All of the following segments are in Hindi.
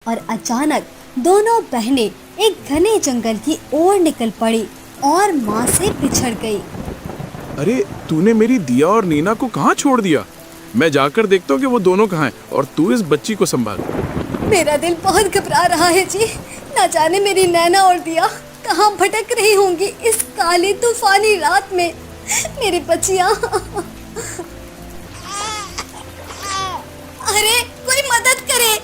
और अचानक दोनों बहनें एक घने जंगल की ओर निकल पड़ी और माँ से बिछड़ गई। अरे तूने मेरी दिया और नीना को कहाँ छोड़ दिया? मैं जाकर देखता हूँ कि वो दोनों कहाँ हैं और तू इस बच्ची को संभाल। मेरा दिल बहुत घबरा रहा है जी। न जाने मेरी नैना और दिया कहाँ भटक रही होंगी इस काली तूफानी रात में। मेरी बच्चियाँ। अरे कोई मदद करे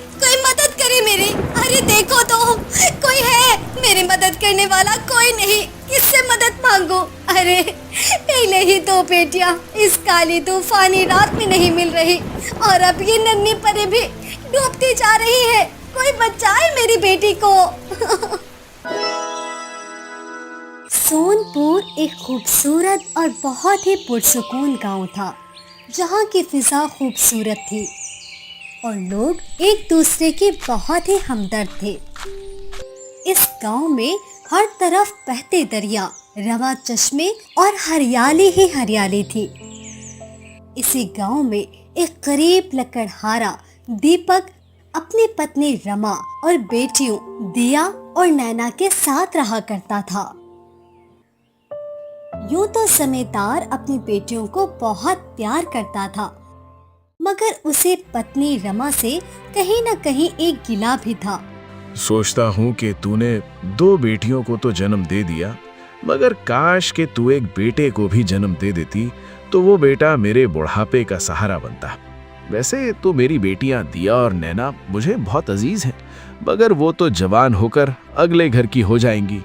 मेरी। अरे देखो तो कोई है, मेरी मदद करने वाला कोई नहीं। किससे मदद मांगू? अरे पहले ही दो बेटियां इस काली तूफानी रात में नहीं मिल रही और अब ये नन्ही परी भी डूबती जा रही है। कोई बचाए मेरी बेटी को। सोनपुर एक खूबसूरत और बहुत ही पुरसुकून गांव था, जहां की फिजा खूबसूरत थी और लोग एक दूसरे के बहुत ही हमदर्द थे। इस गांव में हर तरफ बहते दरिया, रवा चश्मे और हरियाली ही हरियाली थी। इसी गांव में एक गरीब लकड़हारा दीपक अपनी पत्नी रमा और बेटियों दिया और नैना के साथ रहा करता था। यूं तो जमींदार अपनी बेटियों को बहुत प्यार करता था, मगर उसे पत्नी रमा से कहीं न कहीं एक गिला भी था। सोचता हूँ कि तूने दो बेटियों को तो जन्म दे दिया, मगर काश कि तू एक बेटे को भी जन्म दे देती तो वो बेटा मेरे बुढ़ापे का सहारा बनता। वैसे तो मेरी बेटियां दिया और नैना मुझे बहुत अजीज हैं, मगर वो तो जवान होकर अगले घर की हो जाएंगी।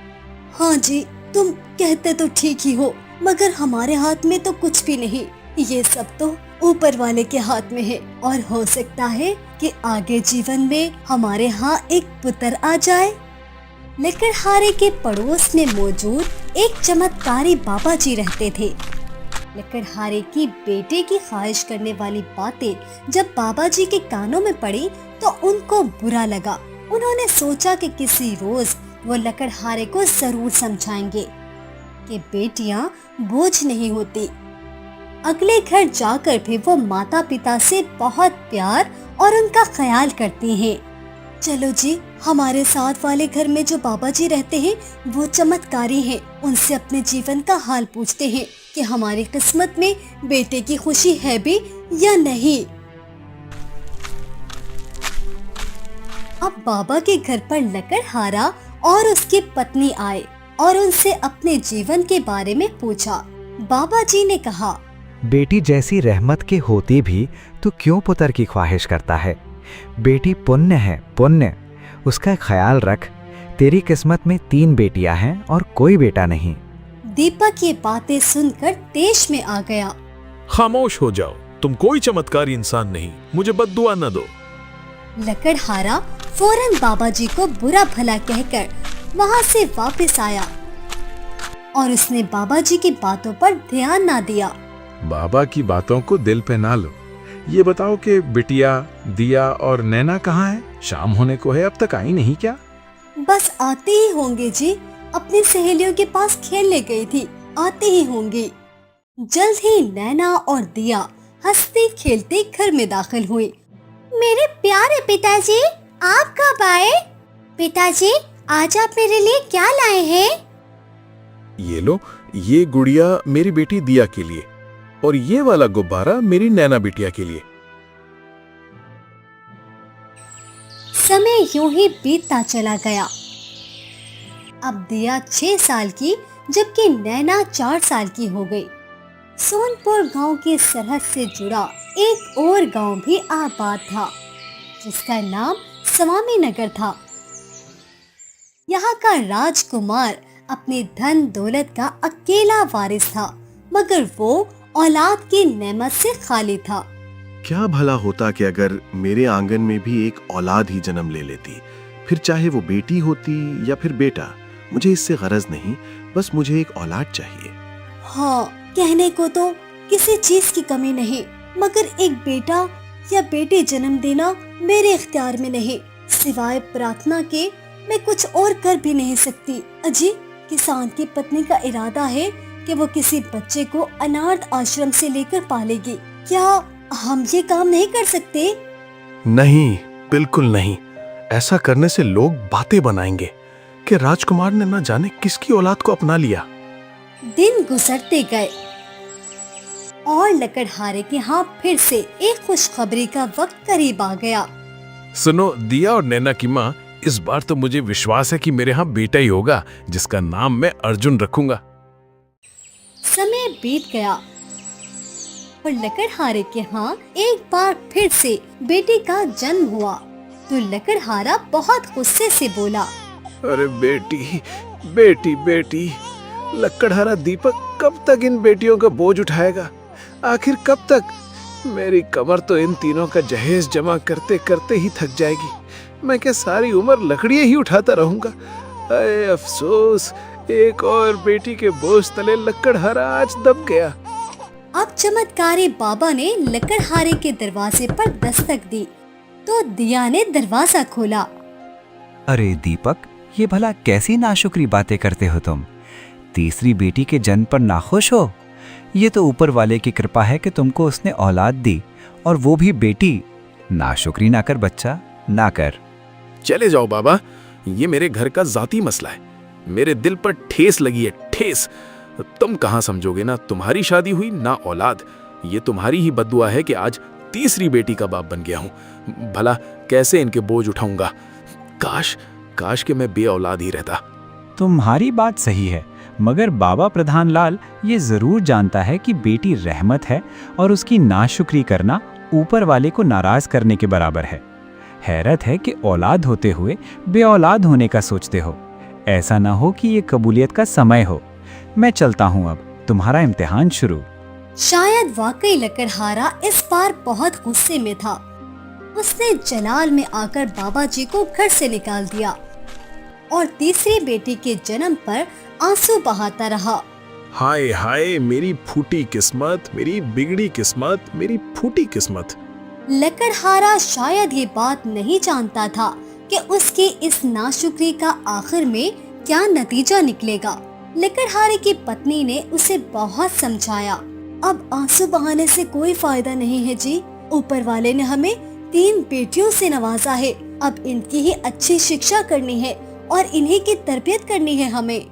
हाँ जी, तुम कहते तो ठीक ही हो, मगर हमारे हाथ में तो कुछ भी नहीं। ये सब तो ऊपर वाले के हाथ में है और हो सकता है कि आगे जीवन में हमारे यहाँ एक पुत्र आ जाए। लकड़हारे के पड़ोस में मौजूद एक चमत्कारी बाबा जी रहते थे। लकड़हारे की बेटे की ख्वाहिश करने वाली बातें जब बाबा जी के कानों में पड़ी तो उनको बुरा लगा। उन्होंने सोचा कि किसी रोज वो लकड़हारे को जरूर समझाएंगे कि बेटियां बोझ नहीं होती। अगले घर जाकर भी वो माता पिता से बहुत प्यार और उनका ख्याल करती हैं। चलो जी, हमारे साथ वाले घर में जो बाबा जी रहते हैं वो चमत्कारी हैं। उनसे अपने जीवन का हाल पूछते हैं कि हमारी किस्मत में बेटे की खुशी है भी या नहीं। अब बाबा के घर पर लकड़हारा और उसकी पत्नी आए और उनसे अपने जीवन के बारे में पूछा। बाबा जी ने कहा, बेटी जैसी रहमत के होती भी तू क्यों पुत्र की ख्वाहिश करता है? बेटी पुण्य है, पुण्य। उसका ख्याल रख। तेरी किस्मत में 3 बेटियां हैं और कोई बेटा नहीं। दीपक ये बातें सुनकर देश में आ गया। खामोश हो जाओ, तुम कोई चमत्कारी इंसान नहीं, मुझे बद्दुआ न दो। लकड़हारा फौरन बाबा जी को बुरा भला कहकर वहाँ से वापस आया और उसने बाबा जी की बातों पर ध्यान ना दिया। बाबा की बातों को दिल पे ना लो। ये बताओ कि बिटिया दिया और नैना कहाँ है? शाम होने को है, अब तक आई नहीं क्या? बस आते ही होंगे जी, अपनी सहेलियों के पास खेलने गई थी, आते ही होंगी। जल्द ही नैना और दिया हंसते खेलते घर में दाखिल हुई। मेरे प्यारे पिताजी, आप कब आए? पिताजी, आज आप मेरे लिए क्या लाए हैं? ये लो, ये गुड़िया मेरी बेटी दिया के लिए और ये वाला गुब्बारा मेरी नैना बिटिया के लिए। समय यूं ही बीतता चला गया। अब दिया 6 साल की जबकि नैना 4 साल की हो गई। सोनपुर गांव की सरहद से जुड़ा एक और गांव भी आबाद था, जिसका नाम स्वामी नगर था। यहाँ का राजकुमार अपने धन दौलत का अकेला वारिस था, मगर वो औलाद की नेमत से खाली था। क्या भला होता कि अगर मेरे आंगन में भी एक औलाद ही जन्म ले लेती, फिर चाहे वो बेटी होती या फिर बेटा, मुझे इससे गरज नहीं, बस मुझे एक औलाद चाहिए। हाँ, कहने को तो किसी चीज की कमी नहीं, मगर एक बेटा या बेटी जन्म देना मेरे इख्तियार में नहीं। सिवाय प्रार्थना के मैं कुछ और कर भी नहीं सकती। अजी, किसान की पत्नी का इरादा है कि वो किसी बच्चे को अनाथ आश्रम से लेकर पालेगी। क्या हम ये काम नहीं कर सकते? नहीं, बिल्कुल नहीं। ऐसा करने से लोग बातें बनाएंगे कि राजकुमार ने न जाने किसकी औलाद को अपना लिया। दिन गुजरते गए और लकड़हारे के यहाँ फिर से एक खुशखबरी का वक्त करीब आ गया। सुनो दिया और नैना की माँ, इस बार तो मुझे विश्वास है कि मेरे यहाँ बेटा ही होगा जिसका नाम मैं अर्जुन रखूंगा। समय बीत गया और लकड़हारे के यहाँ एक बार फिर से बेटी का जन्म हुआ। तो लकड़हारा बहुत गुस्से से बोला, अरे बेटी बेटी बेटी, लकड़हारा दीपक कब तक इन बेटियों का बोझ उठाएगा? आखिर कब तक? मेरी कमर तो इन तीनों का जहेज जमा करते करते ही थक जाएगी। मैं क्या सारी उम्र लकड़ियां ही उठाता रहूंगा? अरे अफसोस, एक और बेटी के बोझ तले लकड़हारा आज दब गया। अब चमत्कारी बाबा ने लकड़हारे के दरवाजे पर दस्तक दी तो दिया ने दरवाजा खोला। अरे दीपक, ये भला कैसी नाशुक्री बातें करते हो तुम? तीसरी बेटी के जन्म पर नाखुश हो? ये तो ऊपर वाले की कृपा है कि तुमको उसने औलाद दी, और वो भी बेटी। नाशुक्री ना कर बच्चा, ना कर। चले जाओ बाबा, ये मेरे घर का जाती मसला है। मेरे दिल पर ठेस लगी है, ठेस। तुम कहाँ समझोगे ना, तुम्हारी शादी हुई ना औलाद। ये तुम्हारी ही बद्दुआ है कि आज तीसरी बेटी का बाप बन गया हूँ। भला कैसे इनके बोझ उठाऊंगा? काश काश कि मैं बे औलाद ही रहता। तुम्हारी बात सही है, मगर बाबा प्रधान लाल ये जरूर जानता है कि बेटी रहमत है और उसकी नाशुक्री करना ऊपर वाले को नाराज करने के बराबर है। हैरत है कि औलाद होते हुए बे औलाद होने का सोचते हो। ऐसा ना हो कि ये कबूलियत का समय हो। मैं चलता हूँ, अब तुम्हारा इम्तिहान शुरू। शायद वाकई लकड़हारा इस बार बहुत गुस्से में था। उसने जलाल में आकर बाबा जी को घर से निकाल दिया और तीसरी बेटी के जन्म पर आंसू बहाता रहा। हाय हाय, मेरी फूटी किस्मत, मेरी बिगड़ी किस्मत, मेरी फूटी किस्मत। लकड़हारा शायद ये बात नहीं जानता था कि उसकी इस नाशुक्री का आखिर में क्या नतीजा निकलेगा। लकड़हारे की पत्नी ने उसे बहुत समझाया, अब आंसू बहाने से कोई फायदा नहीं है जी। ऊपर वाले ने हमें 3 बेटियों से नवाजा है। अब इनकी ही अच्छी शिक्षा करनी है और इन्हीं की तरबियत करनी है हमें।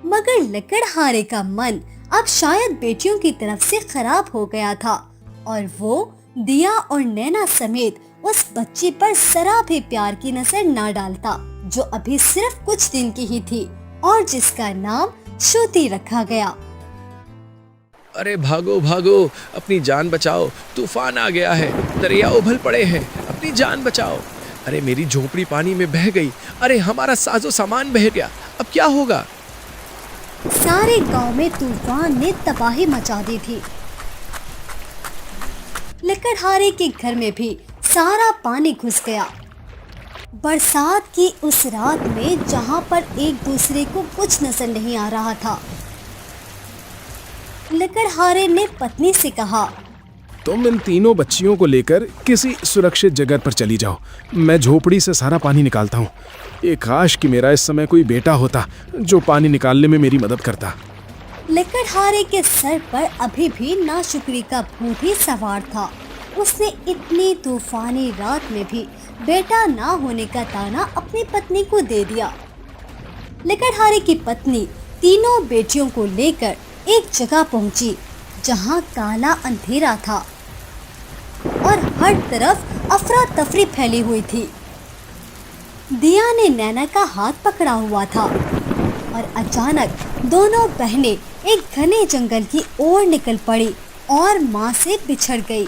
मगर लकड़हारे का मन अब शायद बेटियों की तरफ से खराब हो गया था और वो दिया और नैना समेत उस बच्ची पर जरा भी प्यार की नजर ना डालता, जो अभी सिर्फ कुछ दिन की ही थी और जिसका नाम श्रुति रखा गया। अरे भागो भागो, अपनी जान बचाओ, तूफान आ गया है, दरिया उभल पड़े हैं, अपनी जान बचाओ। अरे मेरी झोपड़ी पानी में बह गई, अरे हमारा साजो सामान बह गया, अब क्या होगा? सारे गांव में तूफान ने तबाही मचा दी थी। लकड़हारे के घर में भी सारा पानी घुस गया। बरसात की उस रात में जहां पर एक दूसरे को कुछ नजर नहीं आ रहा था, लकड़हारे ने पत्नी से कहा, तुम इन तीनों बच्चियों को लेकर किसी सुरक्षित जगह पर चली जाओ। मैं झोपड़ी से सारा पानी निकालता हूँ। ये काश कि मेरा इस समय कोई बेटा होता जो पानी निकालने में मेरी मदद करता। लकड़हारे के सर पर अभी भी नाशुक्री का भूत ही सवार था। उसने इतनी तूफानी रात में भी बेटा ना होने का ताना अपनी पत्नी को दे दिया। लकड़हारे की पत्नी तीनों बेटियों को लेकर एक जगह पहुंची जहां काला अंधेरा था और हर तरफ अफरा तफरी फैली हुई थी। दिया ने नैना का हाथ पकड़ा हुआ था और अचानक दोनों बहनें एक घने जंगल की ओर निकल पड़ी और मां से बिछड़ गई।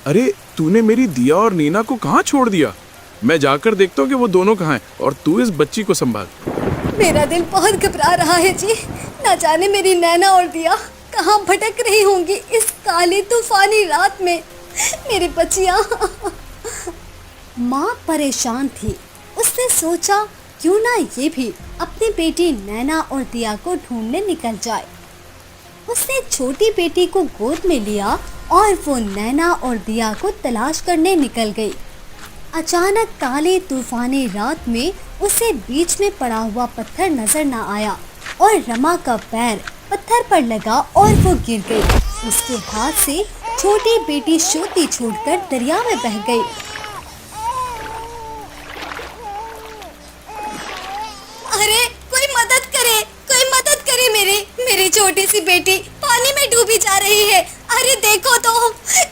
अरे तूने मेरी दिया और नीना को कहाँ छोड़ दिया? मैं जाकर देखता हूँ कि वो दोनों कहाँ हैं, और तू इस बच्ची को संभाल। मेरा दिल बहुत घबरा रहा है जी। न जाने मेरी नैना और दिया कहाँ भटक रही होंगी इस काली तूफानी रात में। मेरी बच्चियाँ। माँ परेशान थी। उसने सोचा क्यों ना ये भी अपनी बेटी नैना और दिया को ढूंढने निकल जाए। उसने छोटी बेटी को गोद में लिया और वो नैना और दिया को तलाश करने निकल गई। अचानक काले तूफानी रात में उसे बीच में पड़ा हुआ पत्थर नजर न आया और रमा का पैर पत्थर पर लगा और वो गिर गई। उसके हाथ से छोटी बेटी शोती छूटकर दरिया में बह गई। अरे कोई मदद करे, कोई मदद करे, मेरी छोटी सी बेटी पानी में डूबी जा रही है। अरे देखो तो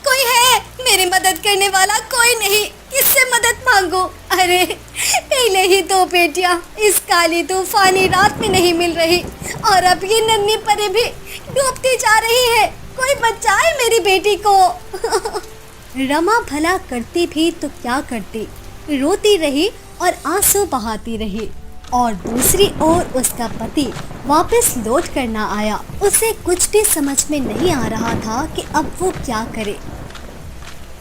कोई है, मेरी मदद करने वाला कोई नहीं, किससे मदद मांगो। अरे पहले ही 2 बेटियां इस काली तूफानी रात में नहीं मिल रही और अब ये नन्ही परी भी डूबती जा रही है। कोई बचाए मेरी बेटी को। रमा भला करती भी तो क्या करती, रोती रही और आंसू बहाती रही। और दूसरी ओर उसका पति वापस लौट कर ना आया। उसे कुछ भी समझ में नहीं आ रहा था कि अब वो क्या करे।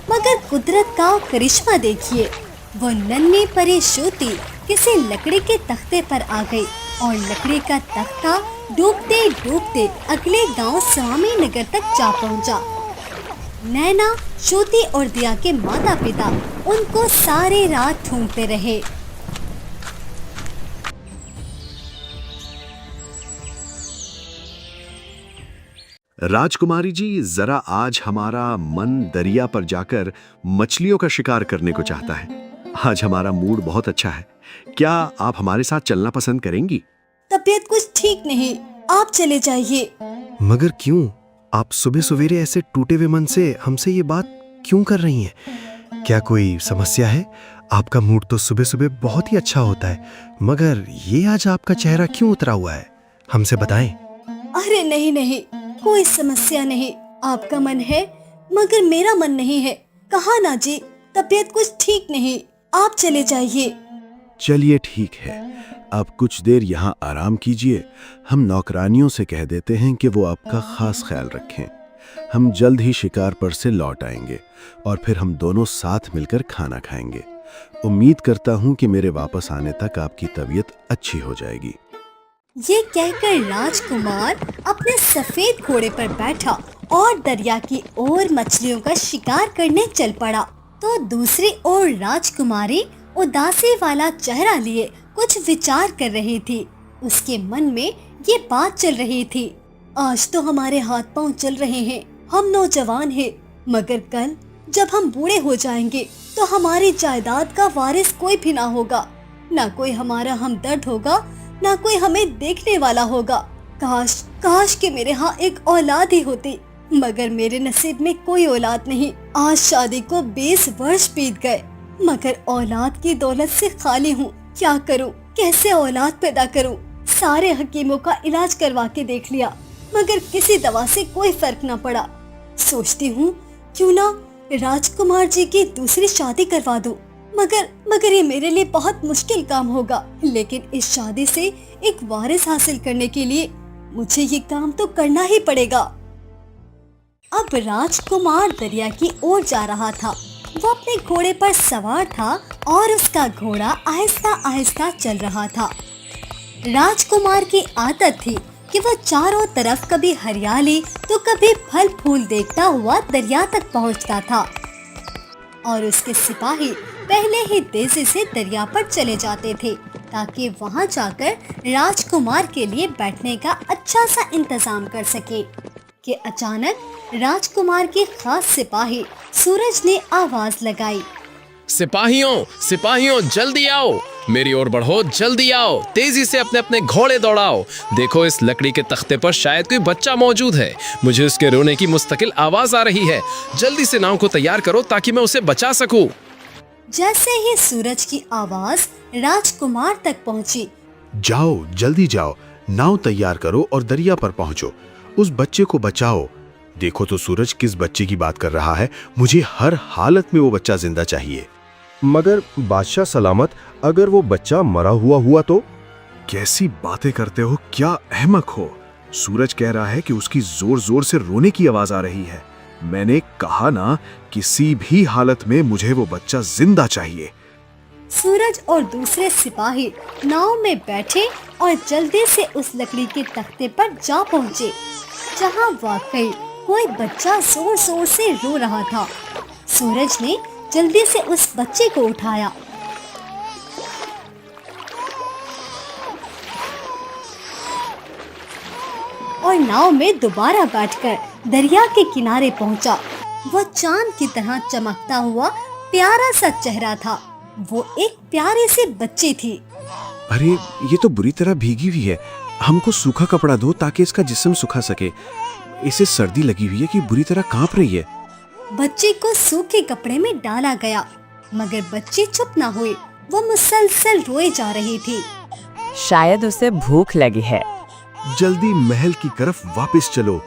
मगर कुदरत का करिश्मा देखिए, वो नन्ही परी शोती किसी लकड़ी के तख्ते पर आ गई और लकड़ी का तख्ता डूबते डूबते अगले गांव स्वामी नगर तक जा पहुंचा। नैना, शोती और दिया के माता पिता उनको सारी रात ढूंढते रहे। राजकुमारी जी, जरा आज हमारा मन दरिया पर जाकर मछलियों का शिकार करने को चाहता है। आज हमारा मूड बहुत अच्छा है। क्या आप हमारे साथ चलना पसंद करेंगी? तबीयत कुछ ठीक नहीं, आप चले जाइए। मगर क्यों? आप सुबह सवेरे ऐसे टूटे हुए मन से हमसे ये बात क्यों कर रही हैं? क्या कोई समस्या है? आपका मूड तो सुबह सुबह बहुत ही अच्छा होता है, मगर ये आज आपका चेहरा क्यों उतरा हुआ है? हमसे बताएं। अरे नहीं, कोई समस्या नहीं। आपका मन है मगर मेरा मन नहीं है। कहा ना जी, तबीयत कुछ ठीक नहीं, आप चले जाइए। चलिए ठीक है, आप कुछ देर यहाँ आराम कीजिए। हम नौकरानियों से कह देते हैं कि वो आपका खास ख्याल रखें। हम जल्द ही शिकार पर से लौट आएंगे और फिर हम दोनों साथ मिलकर खाना खाएंगे। उम्मीद करता हूँ कि मेरे वापस आने तक आपकी तबीयत अच्छी हो जाएगी। ये कहकर राजकुमार अपने सफेद घोड़े पर बैठा और दरिया की ओर मछलियों का शिकार करने चल पड़ा। तो दूसरी ओर राजकुमारी उदासी वाला चेहरा लिए कुछ विचार कर रही थी। उसके मन में ये बात चल रही थी, आज तो हमारे हाथ पांव चल रहे हैं, हम नौजवान हैं, मगर कल जब हम बूढ़े हो जाएंगे तो हमारी जायदाद का वारिस कोई भी ना होगा, ना कोई हमारा हमदर्द होगा, ना कोई हमें देखने वाला होगा। काश कि मेरे यहाँ एक औलाद ही होती, मगर मेरे नसीब में कोई औलाद नहीं। आज शादी को 20 वर्ष बीत गए, मगर औलाद की दौलत से खाली हूँ। क्या करूँ, कैसे औलाद पैदा करूँ? सारे हकीमों का इलाज करवा के देख लिया, मगर किसी दवा से कोई फर्क न पड़ा। सोचती हूँ क्यों ना राजकुमार जी की दूसरी शादी करवा दूं, मगर ये मेरे लिए बहुत मुश्किल काम होगा। लेकिन इस शादी से एक वारिस हासिल करने के लिए मुझे ये काम तो करना ही पड़ेगा। अब राजकुमार दरिया की ओर जा रहा था। वो अपने घोड़े पर सवार था और उसका घोड़ा आहिस्ता आहिस्ता चल रहा था। राजकुमार की आदत थी कि वह चारों तरफ कभी हरियाली तो कभी फल फूल देखता हुआ दरिया तक पहुंचता था और उसके सिपाही पहले ही तेजी से दरिया पर चले जाते थे ताकि वहां जाकर राजकुमार के लिए बैठने का अच्छा सा इंतजाम कर सके। कि अचानक राजकुमार के खास सिपाही सूरज ने आवाज लगाई, सिपाहियों जल्दी आओ, मेरी ओर बढ़ो, जल्दी आओ, तेजी से अपने अपने घोड़े दौड़ाओ। देखो इस लकड़ी के तख्ते पर शायद कोई बच्चा मौजूद है, मुझे उसके रोने की मुस्तकिल आवाज आ रही है। जल्दी से नाव को तैयार करो ताकि मैं उसे बचा सकूं। जैसे ही सूरज की आवाज राजकुमार तक पहुंची, जाओ, जल्दी जाओ, नाव तैयार करो और दरिया पर पहुंचो, उस बच्चे को बचाओ। देखो तो सूरज किस बच्चे की बात कर रहा है, मुझे हर हालत में वो बच्चा जिंदा चाहिए। मगर बादशाह सलामत, अगर वो बच्चा मरा हुआ तो? कैसी बातें करते हो, क्या अहमक हो। सूरज कह रहा है कि उसकी जोर जोर से रोने की आवाज आ रही है। मैंने कहा ना, किसी भी हालत में मुझे वो बच्चा जिंदा चाहिए। सूरज और दूसरे सिपाही नाव में बैठे और जल्दी से उस लकड़ी के तख्ते पर जा पहुंचे जहां वाकई कोई बच्चा जोर जोर से रो रहा था। सूरज ने जल्दी से उस बच्चे को उठाया और नाव में दोबारा बैठकर दरिया के किनारे पहुंचा। वो चांद की तरह चमकता हुआ प्यारा सा चेहरा था। वो एक प्यारे से बच्ची थी। अरे ये तो बुरी तरह भीगी हुई है, हमको सूखा कपड़ा दो ताकि इसका जिस्म सुखा सके। इसे सर्दी लगी हुई है कि बुरी तरह कांप रही है। बच्ची को सूखे कपड़े में डाला गया, मगर बच्ची चुप न हुई। वो मुसलसल रोए जा रही थी। शायद उसे भूख लगी है। जल्दी महल की तरफ वापस चलो,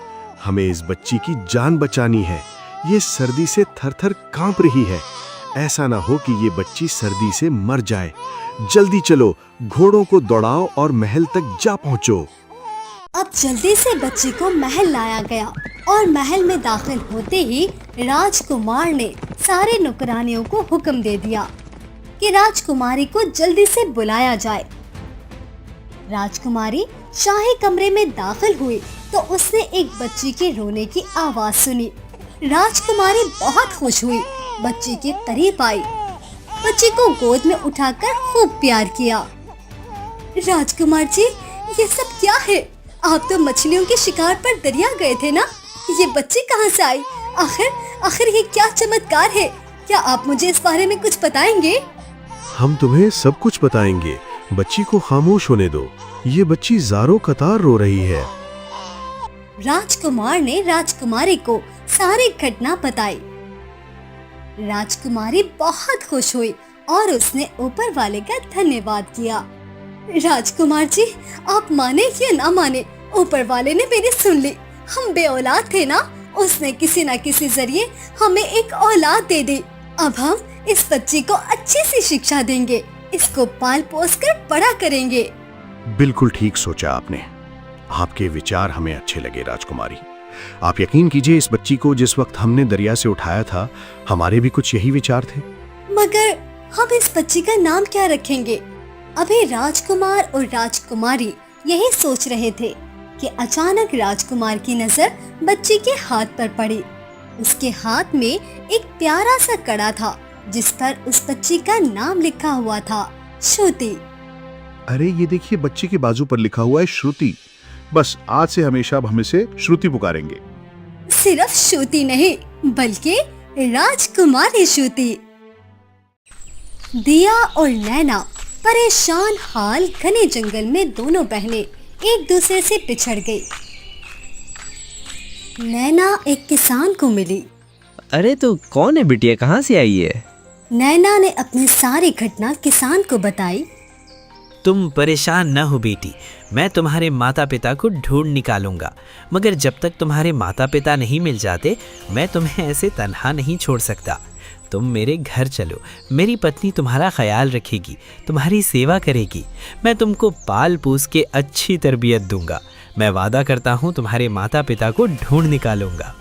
हमें इस बच्ची की जान बचानी है। ये सर्दी से थर-थर कांप रही है। ऐसा ना हो कि ये बच्ची सर्दी से मर जाए। जल्दी चलो, घोड़ों को दौड़ाओ और महल तक जा पहुंचो। अब जल्दी से बच्ची को महल लाया गया और महल में दाखिल होते ही राजकुमार ने सारे नौकरानियों को हुक्म दे दिया कि राजकुमारी को जल्दी से बुलाया जाए। राजकुमारी शाही कमरे में दाखिल हुई तो उसने एक बच्ची के रोने की आवाज सुनी। राजकुमारी बहुत खुश हुई, बच्ची के करीब आई, बच्ची को गोद में उठाकर खूब प्यार किया। राजकुमार जी, ये सब क्या है? आप तो मछलियों के शिकार पर दरिया गए थे ना? ये बच्ची कहाँ से आई? आखिर ये क्या चमत्कार है? क्या आप मुझे इस बारे में कुछ बताएंगे? हम तुम्हें सब कुछ बताएंगे, बच्ची को खामोश होने दो। ये बच्ची ज़ारों कतार रो रही है। राजकुमार ने राजकुमारी को सारी घटना बताई। राजकुमारी बहुत खुश हुई और उसने ऊपर वाले का धन्यवाद किया। राजकुमार जी, आप माने या ना माने, ऊपर वाले ने मेरी सुन ली। हम बेऔलाद थे ना, उसने किसी न किसी जरिए हमें एक औलाद दे दी। अब हम इस बच्ची को अच्छी सी शिक्षा देंगे, इसको पाल पोस कर बड़ा करेंगे। बिल्कुल ठीक सोचा आपने। आपके विचार हमें अच्छे लगे राजकुमारी। आप यकीन कीजिए, इस बच्ची को जिस वक्त हमने दरिया से उठाया था, हमारे भी कुछ यही विचार थे। मगर हम इस बच्ची का नाम क्या रखेंगे? अभी राजकुमार और राजकुमारी यही सोच रहे थे कि अचानक राजकुमार की नजर बच्ची के हाथ पर पड़ी। उसके हाथ में एक प्यारा सा कड़ा था जिस पर उस बच्ची का नाम लिखा हुआ था, श्रुति। अरे ये देखिए, बच्चे के बाजू पर लिखा हुआ है श्रुति। बस आज से हमेशा अब हम इसे श्रुति पुकारेंगे। सिर्फ श्रुति नहीं, बल्कि राजकुमारी श्रुति। दिया और नैना परेशान हाल घने जंगल में दोनों बहनें एक दूसरे से पिछड़ गई। नैना एक किसान को मिली। अरे तो कौन है बिटिया, कहाँ से आई है? नैना ने अपनी सारी घटना किसान को बताई। तुम परेशान न हो बेटी, मैं तुम्हारे माता पिता को ढूंढ निकालूंगा, मगर जब तक तुम्हारे माता पिता नहीं मिल जाते मैं तुम्हें ऐसे तन्हा नहीं छोड़ सकता। तुम मेरे घर चलो, मेरी पत्नी तुम्हारा ख्याल रखेगी, तुम्हारी सेवा करेगी। मैं तुमको पाल पोस के अच्छी तरबियत दूंगा। मैं वादा करता हूँ तुम्हारे माता पिता को ढूंढ निकालूंगा।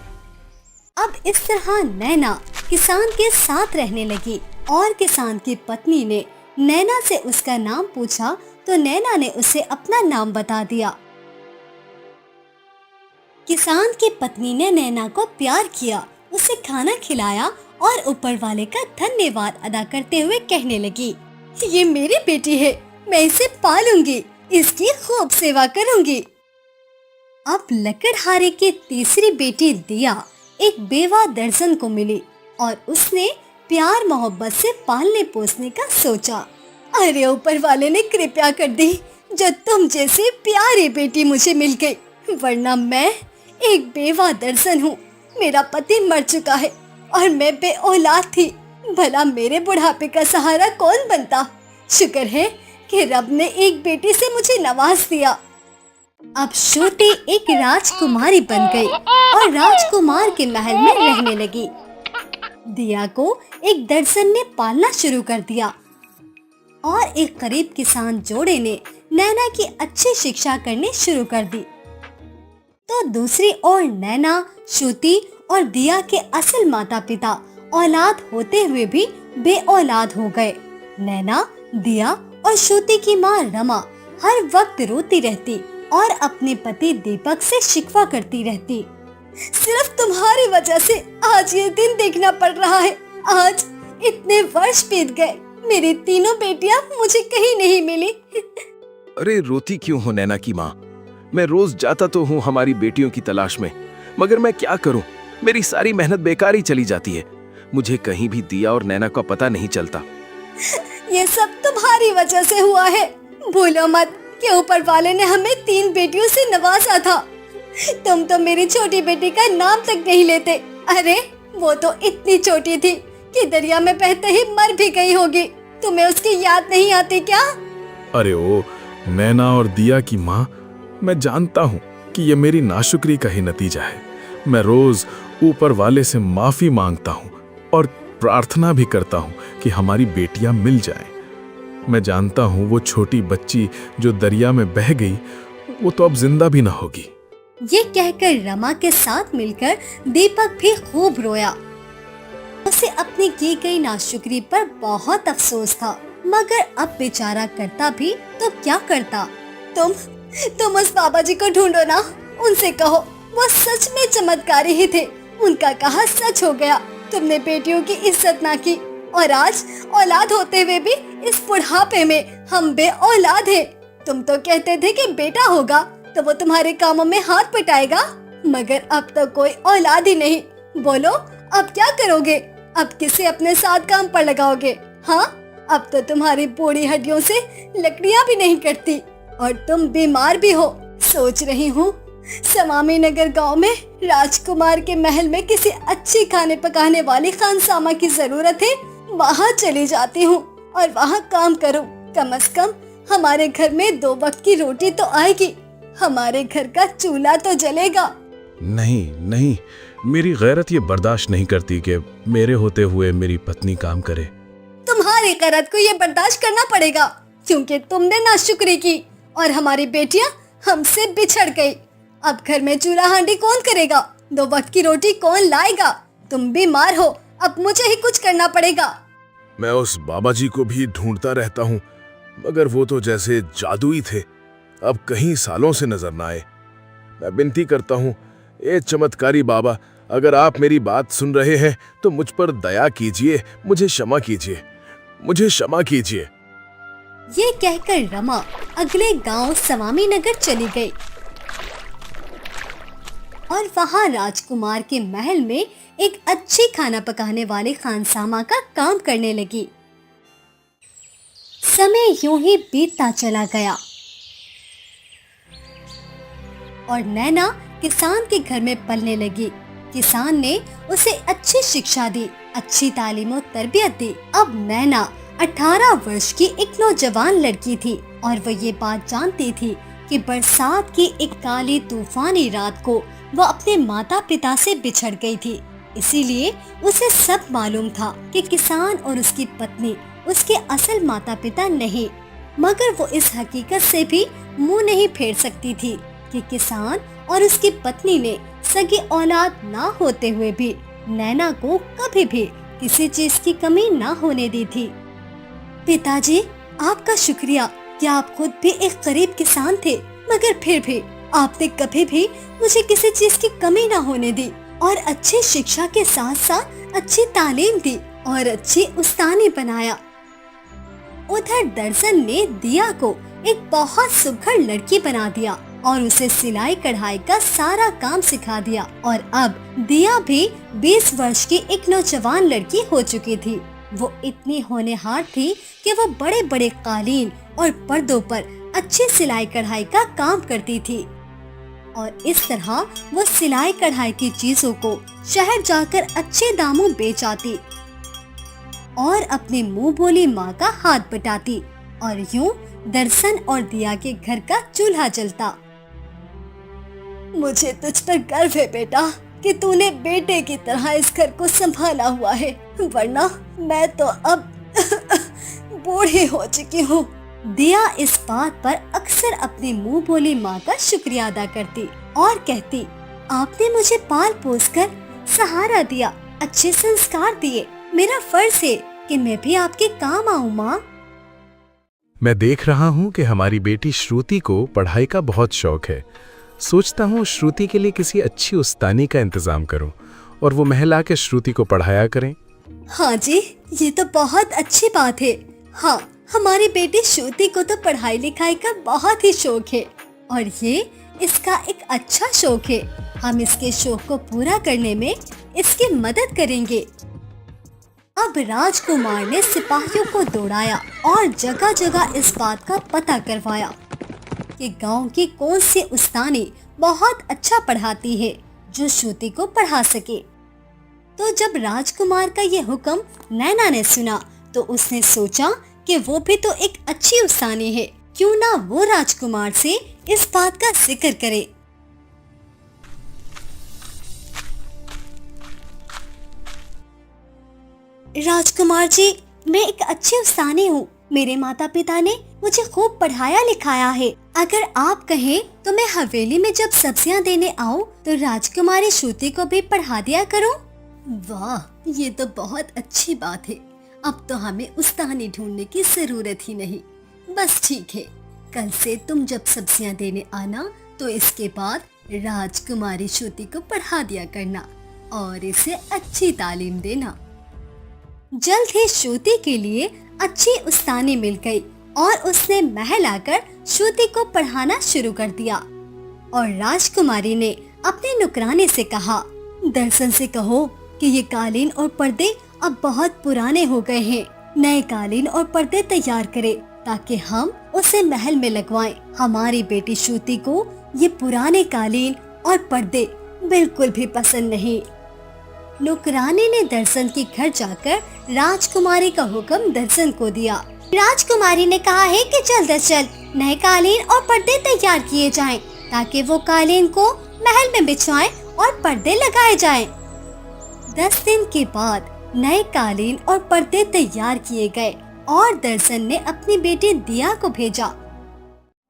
अब इस तरह नैना किसान के साथ रहने लगी और किसान की पत्नी ने नैना से उसका नाम पूछा तो नैना ने उसे अपना नाम बता दिया। किसान की पत्नी ने नैना को प्यार किया, उसे खाना खिलाया और ऊपर वाले का धन्यवाद अदा करते हुए कहने लगी, ये मेरी बेटी है, मैं इसे पालूंगी, इसकी खूब सेवा करूंगी। अब लकड़हारे की तीसरी बेटी दिया एक बेवा दर्जन को मिली और उसने प्यार मोहब्बत से पालने पोसने का सोचा। अरे ऊपर वाले ने कृपया कर दी जो तुम जैसी प्यारी बेटी मुझे मिल गई, वरना मैं एक बेवा दर्जन हूँ। मेरा पति मर चुका है और मैं बे औलाद थी। भला मेरे बुढ़ापे का सहारा कौन बनता? शुक्र है कि रब ने एक बेटी से मुझे नवाज दिया। अब श्रुति एक राजकुमारी बन गई और राजकुमार के महल में रहने लगी। दिया को एक दर्जन ने पालना शुरू कर दिया और एक गरीब किसान जोड़े ने नैना की अच्छी शिक्षा करनी शुरू कर दी। तो दूसरी ओर नैना, श्रुति और दिया के असल माता पिता औलाद होते हुए भी बे औलाद हो गए। नैना, दिया और श्रुति की माँ रमा हर वक्त रोती रहती और अपने पति दीपक से शिकवा करती रहती। सिर्फ तुम्हारी वजह से आज ये दिन देखना पड़ रहा है। आज इतने वर्ष बीत गए, मेरी तीनों बेटियां मुझे कहीं नहीं मिली। अरे रोती क्यों हो नैना की माँ? मैं रोज जाता तो हूँ हमारी बेटियों की तलाश में, मगर मैं क्या करूँ? मेरी सारी मेहनत बेकार ही चली जाती है। मुझे कहीं भी दिया और नैना का पता नहीं चलता। ये सब तुम्हारी वजह से हुआ है। भूलो मत कि ऊपर वाले ने हमें 3 बेटियों से नवाजा था। तुम तो मेरी छोटी बेटी का नाम तक नहीं लेते। अरे वो तो इतनी छोटी थी कि दरिया में बहते ही मर भी गई होगी। तुम्हें उसकी याद नहीं आती क्या? अरे ओ नैना और दिया की माँ, मैं जानता हूँ कि ये मेरी नाशुक्री का ही नतीजा है। मैं रोज ऊपर वाले से माफी मांगता हूँ और प्रार्थना भी करता हूँ कि हमारी बेटियां मिल जाएं। मैं जानता हूँ वो छोटी बच्ची जो दरिया में बह गई, वो तो अब जिंदा भी ना होगी। ये कहकर रमा के साथ मिलकर दीपक भी खूब रोया। उसे अपनी की गई नाशुक्री पर बहुत अफसोस था, मगर अब बेचारा करता भी तो क्या करता। तुम उस बाबा जी को ढूंढो ना, उनसे कहो वो सच में चमत्कारी ही थे। उनका कहा सच हो गया। तुमने बेटियों की इज्जत ना की और आज औलाद होते हुए भी इस बुढ़ापे में हम बे औलाद हैं। तुम तो कहते थे कि बेटा होगा तो वो तुम्हारे कामों में हाथ बटाएगा, मगर अब तो कोई औलाद ही नहीं। बोलो अब क्या करोगे? अब किसे अपने साथ काम पर लगाओगे? हाँ, अब तो तुम्हारी बूढ़ी हड्डियों से लकड़ियाँ भी नहीं कटती और तुम बीमार भी हो। सोच रही हूँ समामी नगर गांव में राजकुमार के महल में किसी अच्छी खाने पकाने वाली खानसामा की जरूरत है। वहाँ चली जाती हूँ और वहाँ काम करूँ। कम से कम हमारे घर में 2 वक्त की रोटी तो आएगी, हमारे घर का चूल्हा तो जलेगा। नहीं नहीं, मेरी गैरत ये बर्दाश्त नहीं करती कि मेरे होते हुए मेरी पत्नी काम करे। तुम्हारी गैरत को ये बर्दाश्त करना पड़ेगा क्योंकि तुमने नाशुक्री की और हमारी बेटियां हमसे बिछड़ गई। अब घर में चूल्हा हांडी कौन करेगा? 2 वक्त की रोटी कौन लाएगा? तुम बीमार हो, अब मुझे ही कुछ करना पड़ेगा। मैं उस बाबा जी को भी ढूंढता रहता हूँ, मगर वो तो जैसे जादुई थे, अब कहीं सालों से नजर न आए। मैं विनती करता हूँ, ए चमत्कारी बाबा, अगर आप मेरी बात सुन रहे हैं तो मुझ पर दया कीजिए, मुझे क्षमा कीजिए, मुझे क्षमा कीजिए। ये कहकर रमा अगले गांव समामी नगर चली गई और वहाँ राजकुमार के महल में एक अच्छी खाना पकाने वाले खानसामा का काम करने लगी। समय यूं ही बीतता चला गया और नैना किसान के घर में पलने लगी। किसान ने उसे अच्छी शिक्षा दी, अच्छी तालीम और तरबियत दी। अब नैना 18 वर्ष की एक नौजवान लड़की थी और वो ये बात जानती थी कि बरसात की एक काली तूफानी रात को वो अपने माता पिता से बिछड़ गई थी। इसीलिए उसे सब मालूम था कि किसान और उसकी पत्नी उसके असल माता पिता नहीं, मगर वो इस हकीकत से भी मुंह नहीं फेर सकती थी कि किसान और उसकी पत्नी ने सगी औलाद ना होते हुए भी नैना को कभी भी किसी चीज की कमी ना होने दी थी। पिताजी, आपका शुक्रिया कि आप खुद भी एक गरीब किसान थे, मगर फिर भी आपने कभी भी मुझे किसी चीज की कमी ना होने दी और अच्छी शिक्षा के साथ साथ अच्छी तालीम दी और अच्छी उस्तानी बनाया। उधर दर्शन ने दिया को एक बहुत सुघड़ लड़की बना दिया और उसे सिलाई कढ़ाई का सारा काम सिखा दिया और अब दिया भी 20 वर्ष की एक नौजवान लड़की हो चुकी थी। वो इतनी होनहार थी कि वो बड़े बड़े कालीन और पर्दों पर अच्छी सिलाई कढ़ाई का काम करती थी और इस तरह वो सिलाई कढ़ाई की चीजों को शहर जाकर अच्छे दामों बेच आती और अपनी मुंह बोली माँ का हाथ बटाती और यूं दर्शन और दिया के घर का चूल्हा जलता। मुझे तुझ पर गर्व है बेटा कि तूने बेटे की तरह इस घर को संभाला हुआ है, वरना मैं तो अब बूढ़ी हो चुकी हूँ। दिया इस बात पर अक्सर अपनी मुंह बोली माँ का शुक्रिया अदा करती और कहती, आपने मुझे पाल पोस कर सहारा दिया, अच्छे संस्कार दिए, मेरा फर्ज है कि मैं भी आपके काम आऊँ माँ। मैं देख रहा हूँ कि हमारी बेटी श्रुति को पढ़ाई का बहुत शौक है। सोचता हूँ श्रुति के लिए किसी अच्छी उस्तानी का इंतजाम करूँ और वो महल आके श्रुति को पढ़ाया करें। हाँ जी, ये तो बहुत अच्छी बात है। हाँ, हमारी बेटी श्रुति को तो पढ़ाई लिखाई का बहुत ही शौक है और ये इसका एक अच्छा शौक है। हम इसके शौक को पूरा करने में इसकी मदद करेंगे। अब राजकुमार ने सिपाहियों को दौड़ाया और जगह जगह इस बात का पता करवाया कि गांव की कौन सी उस्तानी बहुत अच्छा पढ़ाती है जो श्रुति को पढ़ा सके। तो जब राजकुमार का ये हुक्म नैना ने सुना तो उसने सोचा कि वो भी तो एक अच्छी उस्तानी है, क्यों ना वो राजकुमार से इस बात का जिक्र करे। राजकुमार जी, मैं एक अच्छी उस्तानी हूँ। मेरे माता पिता ने मुझे खूब पढ़ाया लिखाया है। अगर आप कहें तो मैं हवेली में जब सब्जियाँ देने आऊँ तो राजकुमारी श्रुति को भी पढ़ा दिया करूँ। वाह, ये तो बहुत अच्छी बात है। अब तो हमें उस्तानी ढूंढने की जरूरत ही नहीं। बस ठीक है, कल से तुम जब सब्जियां देने आना तो इसके बाद राजकुमारी श्रुति को पढ़ा दिया करना और इसे अच्छी तालीम देना। जल्द ही श्रुति के लिए अच्छी उस्तानी मिल गई और उसने महल आकर श्रुति को पढ़ाना शुरू कर दिया। और राजकुमारी ने अपने नुकरानी से कहा, दर्शन से कहो कि ये कालीन और पर्दे अब बहुत पुराने हो गए हैं। नए कालीन और पर्दे तैयार करें ताकि हम उसे महल में लगवाएं। हमारी बेटी श्रुति को ये पुराने कालीन और पर्दे बिल्कुल भी पसंद नहीं। नुकरानी ने दर्शन के घर जाकर राजकुमारी का हुक्म दर्शन को दिया। राजकुमारी ने कहा है कि जल्द से जल्द नए कालीन और पर्दे तैयार किए जाएं ताकि वो कालीन को महल में बिछवाएं और पर्दे लगाए जाएं। 10 दिन के बाद नए कालीन और पर्दे तैयार किए गए और दर्शन ने अपनी बेटी दिया को भेजा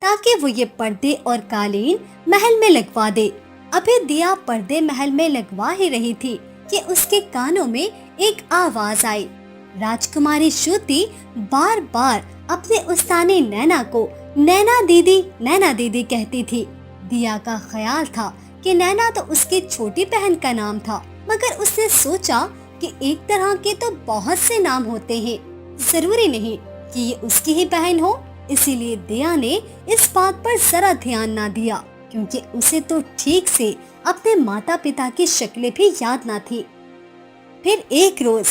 ताकि वो ये पर्दे और कालीन महल में लगवा दे। अभी दिया पर्दे महल में लगवा ही रही थी कि उसके कानों में एक आवाज आई। राजकुमारी श्रुति बार बार अपने उस्तानी नैना को नैना दीदी कहती थी। दिया का ख्याल था कि नैना तो उसकी छोटी बहन का नाम था, मगर उसने सोचा कि एक तरह के तो बहुत से नाम होते हैं, जरूरी नहीं कि ये उसकी ही बहन हो। इसीलिए दिया ने इस बात पर जरा ध्यान ना दिया, क्योंकि उसे तो ठीक से अपने माता पिता की शक्लें भी याद ना थी। फिर एक रोज,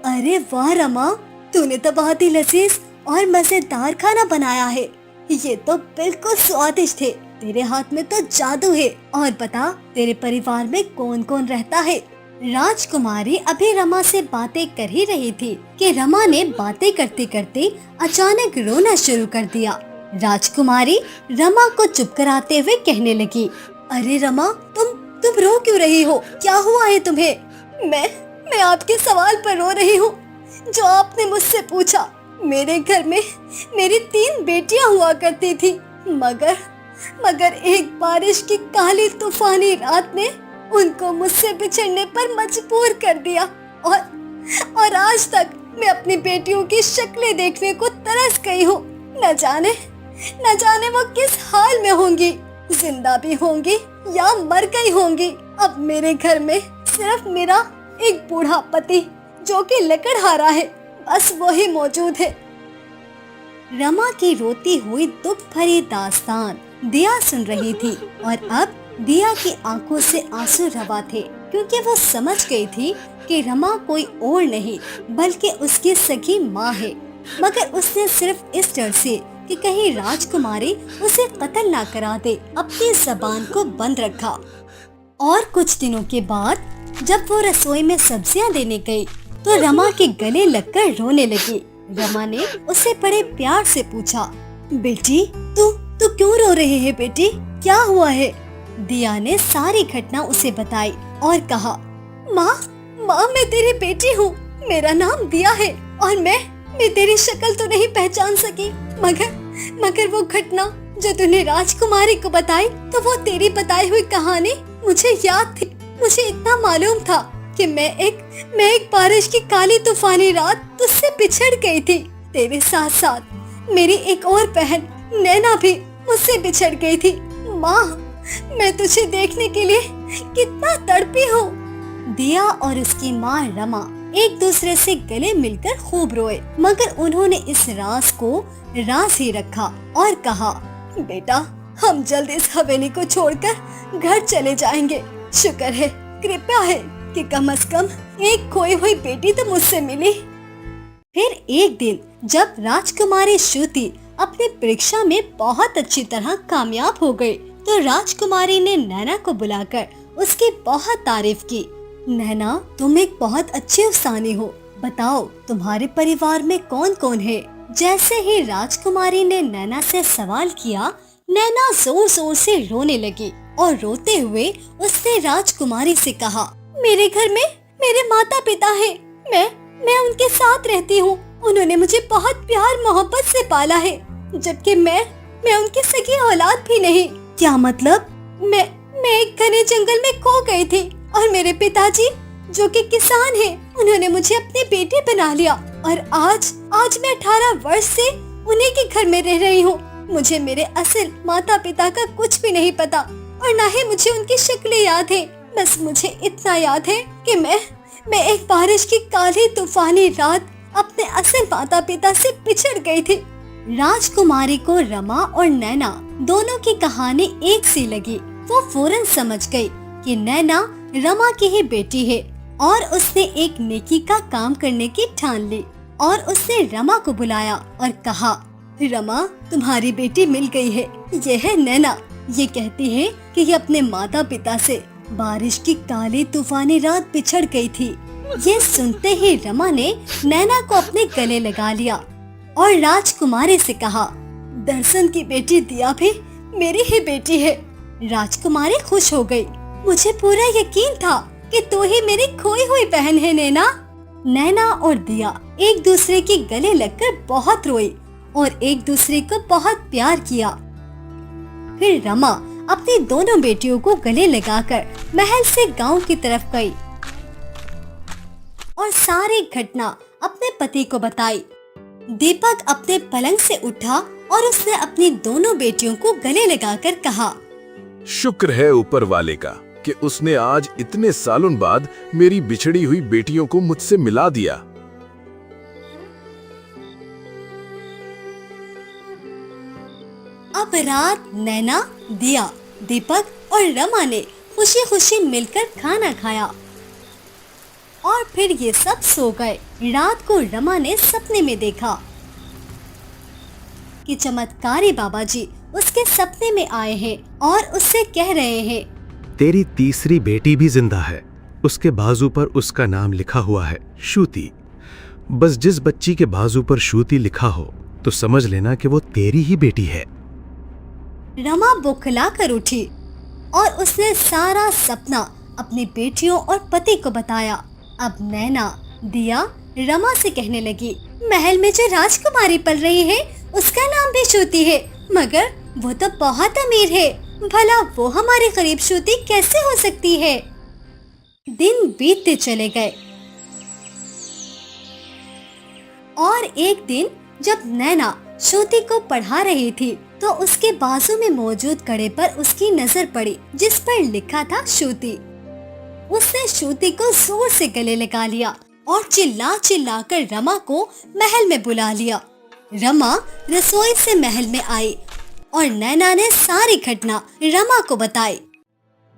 अरे वाह रमा, तूने तो बहुत ही लजीज और मजेदार खाना बनाया है। ये तो बिल्कुल स्वादिष्ट है। तेरे हाथ में तो जादू है। और बता, तेरे परिवार में कौन कौन रहता है? राजकुमारी अभी रमा से बातें कर ही रही थी कि रमा ने बातें करते करते अचानक रोना शुरू कर दिया। राजकुमारी रमा को चुप कराते हुए कहने लगी, अरे रमा, तुम रो क्यों रही हो? क्या हुआ है तुम्हें? मैं आपके सवाल पर रो रही हूँ जो आपने मुझसे पूछा। मेरे घर में मेरी 3 बेटियां हुआ करती थी, मगर एक बारिश की काली तूफानी रात ने उनको मुझसे बिछड़ने पर मजबूर कर दिया और आज तक मैं अपनी बेटियों की शक्लें देखने को तरस गई हूँ। न जाने वो किस हाल में होंगी, जिंदा भी होंगी या मर गई होंगी। अब मेरे घर में सिर्फ मेरा एक बूढ़ा पति जो कि लकड़हारा है, बस वही मौजूद है। रमा की रोती हुई दुख भरी दास्तान दिया सुन रही थी और अब दिया की आंखों से आंसू रवा थे, क्योंकि वो समझ गई थी कि रमा कोई और नहीं बल्कि उसकी सगी माँ है। मगर उसने सिर्फ इस डर से कि कहीं राजकुमारी उसे कत्ल ना करा दे, अपनी जबान को बंद रखा। और कुछ दिनों के बाद जब वो रसोई में सब्जियां देने गई तो रमा के गले लगकर रोने लगी। रमा ने उसे बड़े प्यार से पूछा, बेटी तू क्यों रो रही है बेटी, क्या हुआ है? दिया ने सारी घटना उसे बताई और कहा, माँ मैं तेरी बेटी हूँ, मेरा नाम दिया है और मैं तेरी शक्ल तो नहीं पहचान सकी, मगर वो घटना जो तूने राजकुमारी को बताई तो वो तेरी बताई हुई कहानी मुझे याद थी। मुझे इतना मालूम था कि मैं एक बारिश की काली तूफानी रात तुझसे बिछड़ गई थी। तेरे साथ साथ मेरी एक और बहन नैना भी मुझसे बिछड़ गई थी। माँ, मैं तुझे देखने के लिए कितना तड़पी हूँ। दिया और उसकी माँ रमा एक दूसरे से गले मिलकर खूब रोए, मगर उन्होंने इस राज को राज ही रखा और कहा, बेटा हम जल्द इस हवेली को छोड़कर घर चले जाएंगे। शुक्र है, कृपया है कि कम से कम एक खोई हुई बेटी तो मुझसे मिली। फिर एक दिन जब राजकुमारी श्रुति अपनी परीक्षा में बहुत अच्छी तरह कामयाब हो गई, तो राजकुमारी ने नैना को बुलाकर उसकी बहुत तारीफ की। नैना, तुम एक बहुत अच्छी अफसानी हो। बताओ, तुम्हारे परिवार में कौन कौन है? जैसे ही राजकुमारी ने नैना से सवाल किया, नैना जोर जोर से रोने लगी और रोते हुए उसने राजकुमारी से कहा, मेरे घर में मेरे माता पिता हैं। मैं उनके साथ रहती हूँ। उन्होंने मुझे बहुत प्यार मोहब्बत से पाला है, जबकि मैं उनकी सगी औलाद भी नहीं। क्या मतलब? मैं एक घने जंगल में खो गई थी और मेरे पिताजी, जो कि किसान हैं, उन्होंने मुझे अपनी बेटी बना लिया और आज मैं 18 वर्ष से उन्हीं के घर में रह रही हूँ। मुझे मेरे असल माता पिता का कुछ भी नहीं पता और न ही मुझे उनकी शक्लें याद है। बस मुझे इतना याद है कि मैं एक बारिश की काली तूफानी रात अपने असल माता पिता से बिछड़ गई थी। राजकुमारी को रमा और नैना दोनों की कहानी एक सी लगी। वो फौरन समझ गई कि नैना रमा की ही बेटी है और उसने एक नेकी का काम करने की ठान ली और उसने रमा को बुलाया और कहा, रमा, तुम्हारी बेटी मिल गई है। ये है नैना। ये कहती है कि ये अपने माता पिता से बारिश की काली तूफानी रात बिछड़ गई थी। ये सुनते ही रमा ने नैना को अपने गले लगा लिया और राजकुमारी से कहा, दर्शन की बेटी दिया भी मेरी ही बेटी है। राजकुमारी खुश हो गई। मुझे पूरा यकीन था कि तू ही मेरी खोई हुई बहन है नैना। नैना और दिया एक दूसरे के गले लगकर बहुत रोई और एक दूसरे को बहुत प्यार किया। फिर रमा अपनी दोनों बेटियों को गले लगाकर महल से गांव की तरफ गई और सारी घटना अपने पति को बताई। दीपक अपने पलंग से उठा और उसने अपनी दोनों बेटियों को गले लगाकर कहा, शुक्र है ऊपर वाले का कि उसने आज इतने सालों बाद मेरी बिछड़ी हुई बेटियों को मुझसे मिला दिया। अब रात नैना, दिया, दीपक और रमा ने खुशी खुशी मिलकर खाना खाया और फिर ये सब सो गए। रात को रमा ने सपने में देखा कि चमत्कारी बाबा जी उसके सपने में आए हैं और उससे कह रहे हैं, तेरी तीसरी बेटी भी जिंदा है। उसके बाजू पर उसका नाम लिखा हुआ है श्रुति। बस जिस बच्ची के बाजू पर श्रुति लिखा हो तो समझ लेना कि वो तेरी ही बेटी है। रमा बौखला कर उठी और उसने सारा सपना अपनी बेटियों और पति को बताया। अब नैना, दिया, रमा से कहने लगी, महल में जो राजकुमारी पल रही है उसका नाम भी श्रुति है, मगर वो तो बहुत अमीर है। भला वो हमारे करीब श्रुति कैसे हो सकती है? दिन बीतते चले गए और एक दिन जब नैना श्रुति को पढ़ा रही थी तो उसके बाजू में मौजूद कड़े पर उसकी नजर पड़ी जिस पर लिखा था श्रुति। उसने श्रुति को जोर से गले लगा लिया और चिल्ला चिल्ला कर रमा को महल में बुला लिया। रमा रसोई से महल में आई और नैना ने सारी घटना रमा को बताई,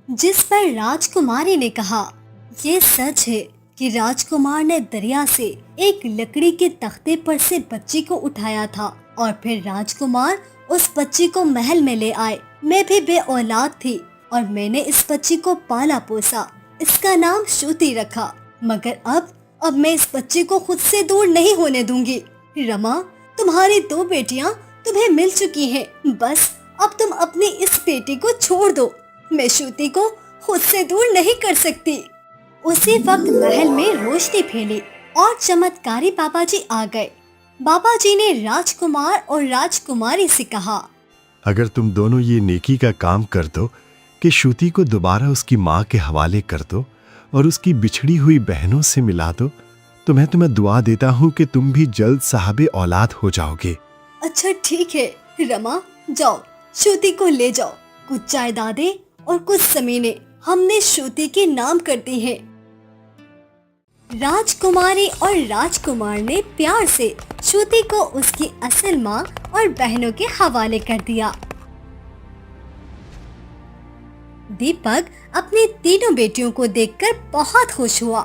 जिस पर राजकुमारी ने कहा, ये सच है कि राजकुमार ने दरिया से एक लकड़ी के तख्ते पर से बच्ची को उठाया था और फिर राजकुमार उस बच्ची को महल में ले आए। मैं भी बे औलाद थी और मैंने इस बच्ची को पाला पोसा, इसका नाम श्रुति रखा, मगर अब मैं इस बच्ची को खुद से दूर नहीं होने दूंगी। रमा, तुम्हारी 2 बेटियां तुम्हें मिल चुकी हैं, बस अब तुम अपनी इस बेटी को छोड़ दो। मैं श्रुति को खुद से दूर नहीं कर सकती। उसी वक्त महल में रोशनी फैली और चमत्कारी बाबा जी आ गए। बाबा जी ने राजकुमार और राजकुमारी से कहा, अगर तुम दोनों ये नेकी का काम कर दो कि श्रुति को दोबारा उसकी माँ के हवाले कर दो और उसकी बिछड़ी हुई बहनों से मिला दो, तो मैं तुम्हें दुआ देता हूँ कि तुम भी जल्द साहबे औलाद हो जाओगे। अच्छा ठीक है रमा, जाओ श्रुति को ले जाओ। कुछ जायदादें और कुछ जमीनें हमने श्रुति के नाम कर दी हैं। राजकुमारी और राजकुमार ने प्यार से श्रुति को उसकी असल माँ और बहनों के हवाले कर दिया। दीपक अपनी तीनों बेटियों को देखकर बहुत खुश हुआ।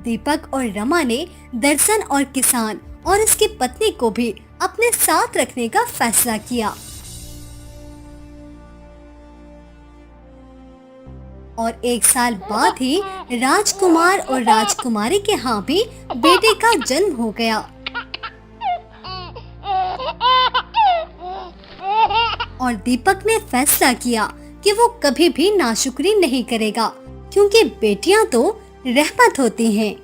दीपक और रमा ने दर्शन और किसान और उसकी पत्नी को भी अपने साथ रखने का फैसला किया। और 1 साल बाद ही राजकुमार और राजकुमारी के यहाँ भी बेटे का जन्म हो गया। और दीपक ने फैसला किया कि वो कभी भी नाशुक्री नहीं करेगा, क्योंकि बेटियां तो रहमत होती हैं।